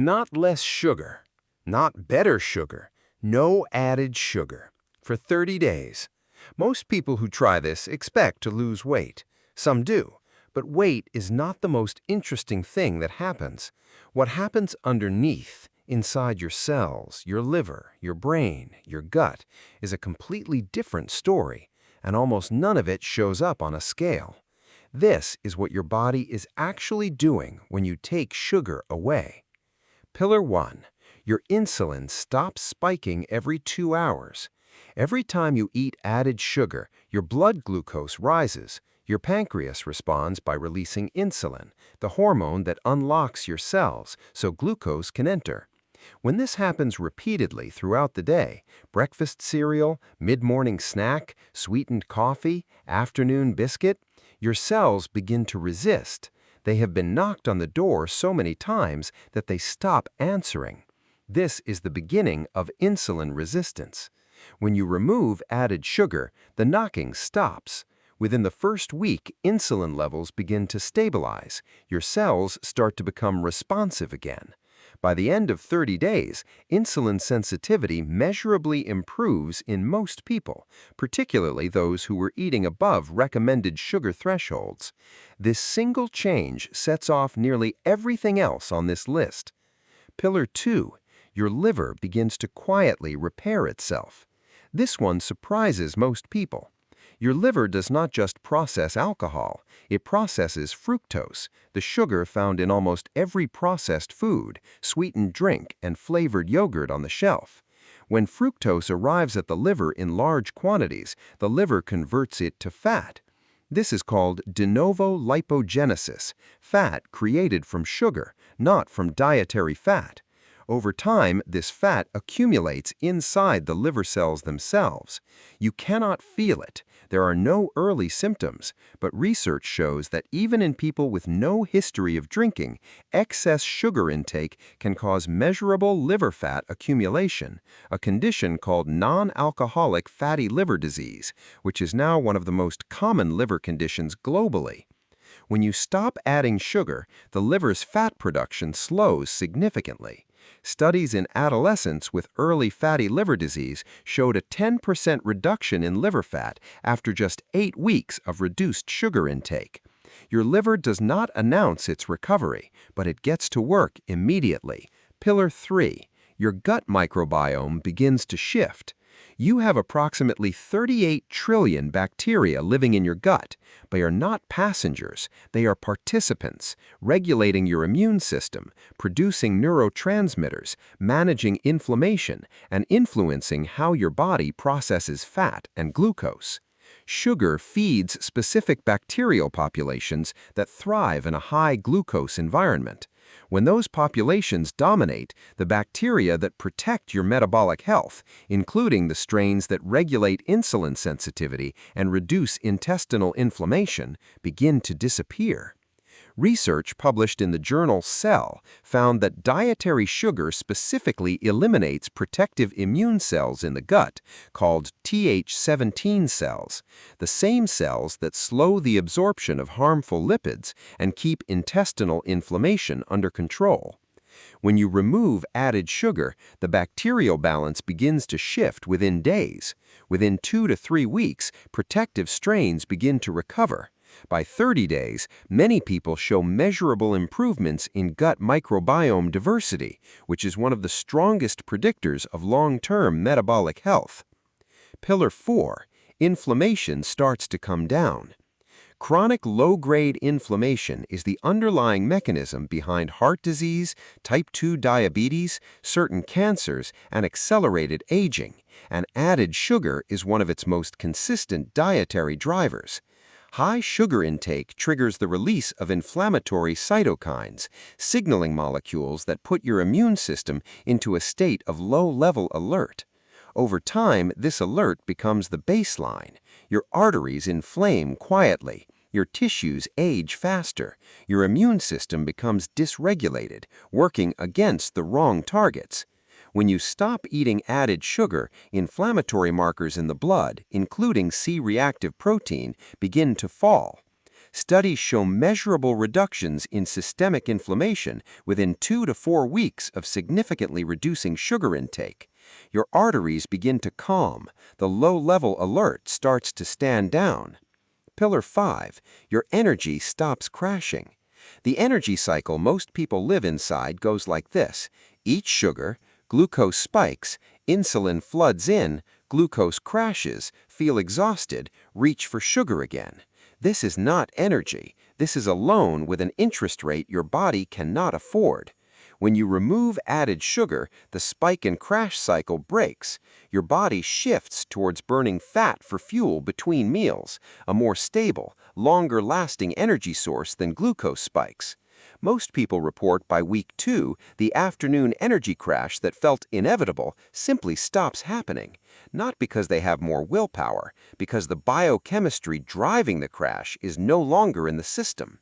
Not less sugar, not better sugar, no added sugar. For 30 days. Most people who try this expect to lose weight. Some do, but weight is not the most interesting thing that happens. What happens underneath, inside your cells, your liver, your brain, your gut, is a completely different story, and almost none of it shows up on a scale. This is what your body is actually doing when you take sugar away. Pillar 1. Your insulin stops spiking every 2 hours. Every time you eat added sugar, your blood glucose rises. Your pancreas responds by releasing insulin, the hormone that unlocks your cells so glucose can enter. When this happens repeatedly throughout the day, breakfast cereal, mid-morning snack, sweetened coffee, afternoon biscuit, your cells begin to resist. They have been knocked on the door so many times that they stop answering. This is the beginning of insulin resistance. When you remove added sugar, the knocking stops. Within the first week, insulin levels begin to stabilize. Your cells start to become responsive again. By the end of 30 days, insulin sensitivity measurably improves in most people, particularly those who were eating above recommended sugar thresholds. This single change sets off nearly everything else on this list. Pillar 2. Your liver begins to quietly repair itself. This one surprises most people. Your liver does not just process alcohol, it processes fructose, the sugar found in almost every processed food, sweetened drink, and flavored yogurt on the shelf. When fructose arrives at the liver in large quantities, the liver converts it to fat. This is called de novo lipogenesis, fat created from sugar, not from dietary fat. Over time, this fat accumulates inside the liver cells themselves. You cannot feel it. There are no early symptoms, but research shows that even in people with no history of drinking, excess sugar intake can cause measurable liver fat accumulation, a condition called non-alcoholic fatty liver disease, which is now one of the most common liver conditions globally. When you stop adding sugar, the liver's fat production slows significantly. Studies in adolescents with early fatty liver disease showed a 10% reduction in liver fat after just 8 weeks of reduced sugar intake. Your liver does not announce its recovery, but it gets to work immediately. Pillar 3. Your gut microbiome begins to shift. You have approximately 38 trillion bacteria living in your gut. They are not passengers, they are participants, regulating your immune system, producing neurotransmitters, managing inflammation, and influencing how your body processes fat and glucose. Sugar feeds specific bacterial populations that thrive in a high glucose environment. When those populations dominate, the bacteria that protect your metabolic health, including the strains that regulate insulin sensitivity and reduce intestinal inflammation, begin to disappear. Research published in the journal Cell found that dietary sugar specifically eliminates protective immune cells in the gut, called Th17 cells, the same cells that slow the absorption of harmful lipids and keep intestinal inflammation under control. When you remove added sugar, the bacterial balance begins to shift within days. Within 2 to 3 weeks, protective strains begin to recover. By 30 days, many people show measurable improvements in gut microbiome diversity, which is one of the strongest predictors of long-term metabolic health. Pillar 4. Inflammation starts to come down. Chronic low-grade inflammation is the underlying mechanism behind heart disease, type 2 diabetes, certain cancers, and accelerated aging, and added sugar is one of its most consistent dietary drivers. High sugar intake triggers the release of inflammatory cytokines, signaling molecules that put your immune system into a state of low-level alert. Over time, this alert becomes the baseline. Your arteries inflame quietly, your tissues age faster, your immune system becomes dysregulated, working against the wrong targets. When you stop eating added sugar, inflammatory markers in the blood, including C-reactive protein, begin to fall. Studies show measurable reductions in systemic inflammation within 2 to 4 weeks of significantly reducing sugar intake. Your arteries begin to calm, the low-level alert starts to stand down. Pillar 5. Your energy stops crashing. The energy cycle most people live inside goes like this. Eat sugar, glucose spikes, insulin floods in, glucose crashes, feel exhausted, reach for sugar again. This is not energy. This is a loan with an interest rate your body cannot afford. When you remove added sugar, the spike and crash cycle breaks. Your body shifts towards burning fat for fuel between meals, a more stable, longer-lasting energy source than glucose spikes. Most people report by week 2, the afternoon energy crash that felt inevitable simply stops happening, not because they have more willpower, because the biochemistry driving the crash is no longer in the system.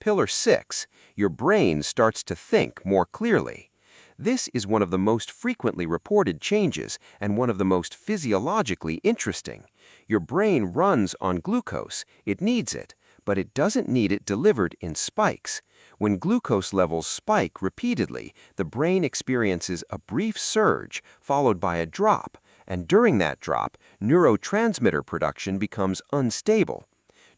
Pillar 6. Your brain starts to think more clearly. This is one of the most frequently reported changes and one of the most physiologically interesting. Your brain runs on glucose, it needs it, but it doesn't need it delivered in spikes. When glucose levels spike repeatedly, the brain experiences a brief surge followed by a drop, and during that drop, neurotransmitter production becomes unstable.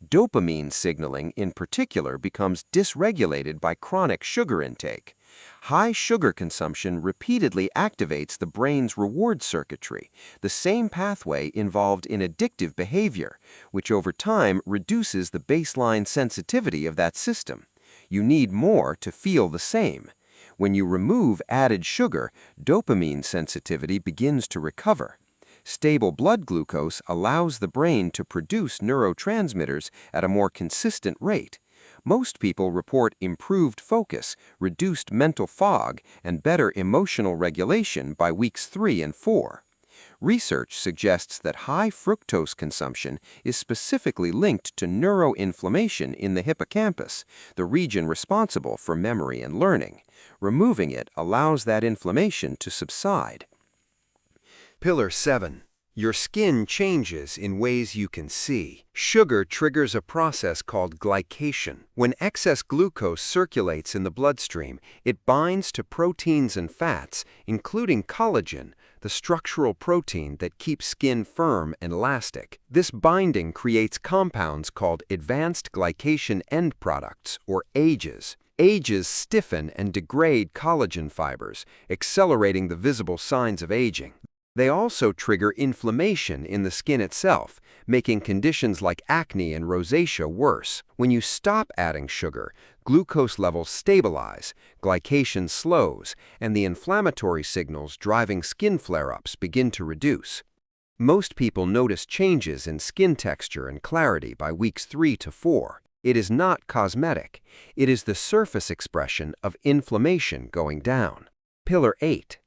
Dopamine signaling, in particular, becomes dysregulated by chronic sugar intake. High sugar consumption repeatedly activates the brain's reward circuitry, the same pathway involved in addictive behavior, which over time reduces the baseline sensitivity of that system. You need more to feel the same. When you remove added sugar, dopamine sensitivity begins to recover. Stable blood glucose allows the brain to produce neurotransmitters at a more consistent rate. Most people report improved focus, reduced mental fog, and better emotional regulation by weeks 3 and 4. Research suggests that high fructose consumption is specifically linked to neuroinflammation in the hippocampus, the region responsible for memory and learning. Removing it allows that inflammation to subside. Pillar 7. Your skin changes in ways you can see. Sugar triggers a process called glycation. When excess glucose circulates in the bloodstream, it binds to proteins and fats, including collagen, the structural protein that keeps skin firm and elastic. This binding creates compounds called advanced glycation end products, or AGEs. AGEs stiffen and degrade collagen fibers, accelerating the visible signs of aging. They also trigger inflammation in the skin itself, making conditions like acne and rosacea worse. When you stop adding sugar, glucose levels stabilize, glycation slows, and the inflammatory signals driving skin flare-ups begin to reduce. Most people notice changes in skin texture and clarity by weeks 3 to 4. It is not cosmetic. It is the surface expression of inflammation going down. Pillar 8.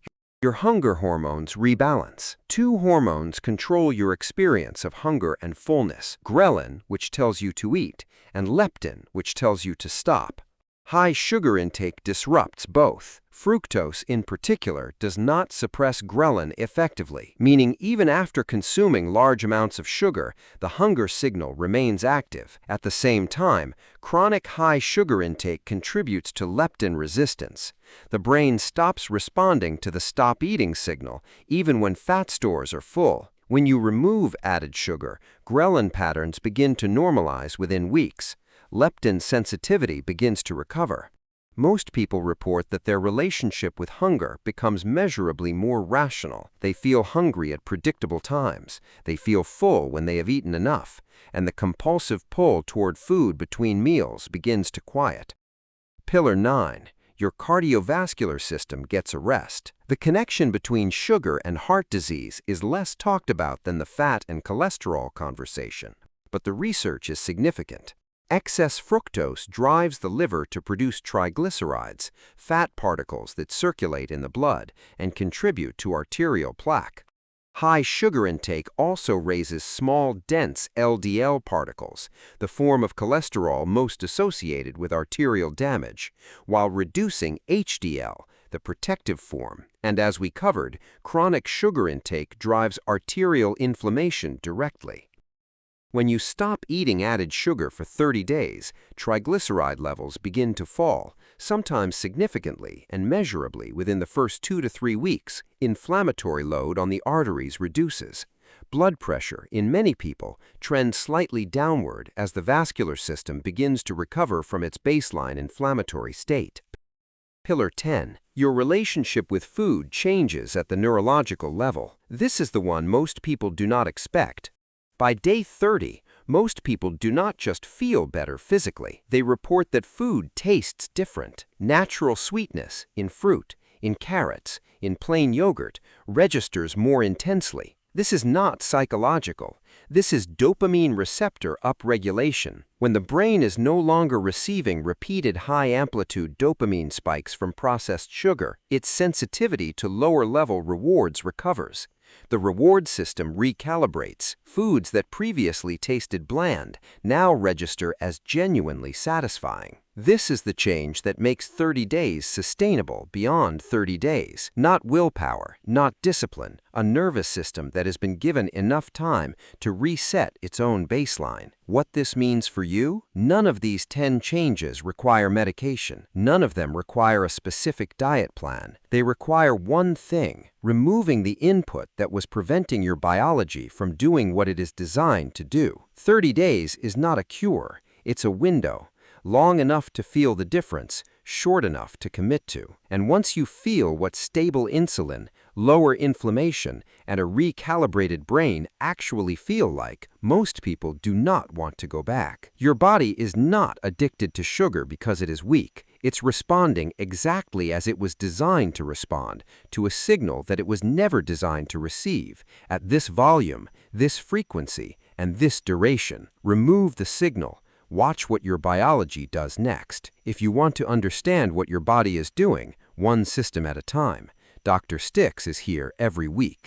Your hunger hormones rebalance. 2 hormones control your experience of hunger and fullness: ghrelin, which tells you to eat, and leptin, which tells you to stop. High sugar intake disrupts both. Fructose, in particular, does not suppress ghrelin effectively, meaning even after consuming large amounts of sugar, the hunger signal remains active. At the same time, chronic high sugar intake contributes to leptin resistance. The brain stops responding to the stop eating signal, even when fat stores are full. When you remove added sugar, ghrelin patterns begin to normalize within weeks. Leptin sensitivity begins to recover. Most people report that their relationship with hunger becomes measurably more rational. They feel hungry at predictable times. They feel full when they have eaten enough, and the compulsive pull toward food between meals begins to quiet. Pillar 9. Your cardiovascular system gets a rest. The connection between sugar and heart disease is less talked about than the fat and cholesterol conversation, but the research is significant. Excess fructose drives the liver to produce triglycerides, fat particles that circulate in the blood and contribute to arterial plaque. High sugar intake also raises small, dense LDL particles, the form of cholesterol most associated with arterial damage, while reducing HDL, the protective form. And as we covered, chronic sugar intake drives arterial inflammation directly. When you stop eating added sugar for 30 days, triglyceride levels begin to fall, sometimes significantly and measurably within the first 2 to 3 weeks. Inflammatory load on the arteries reduces. Blood pressure, in many people, trends slightly downward as the vascular system begins to recover from its baseline inflammatory state. Pillar 10. Your relationship with food changes at the neurological level. This is the one most people do not expect. By day 30, most people do not just feel better physically. They report that food tastes different. Natural sweetness in fruit, in carrots, in plain yogurt registers more intensely. This is not psychological. This is dopamine receptor upregulation. When the brain is no longer receiving repeated high-amplitude dopamine spikes from processed sugar, its sensitivity to lower-level rewards recovers. The reward system recalibrates. Foods that previously tasted bland now register as genuinely satisfying. This is the change that makes 30 days sustainable beyond 30 days. Not willpower, not discipline, a nervous system that has been given enough time to reset its own baseline. What this means for you? None of these 10 changes require medication. None of them require a specific diet plan. They require one thing: removing the input that was preventing your biology from doing what it is designed to do. 30 days is not a cure. It's a window. Long enough to feel the difference, short enough to commit to. And once you feel what stable insulin, lower inflammation, and a recalibrated brain actually feel like, most people do not want to go back. Your body is not addicted to sugar because it is weak. It's responding exactly as it was designed to respond, to a signal that it was never designed to receive, at this volume, this frequency, and this duration. Remove the signal. Watch what your biology does next. If you want to understand what your body is doing, one system at a time, Dr. Stix is here every week.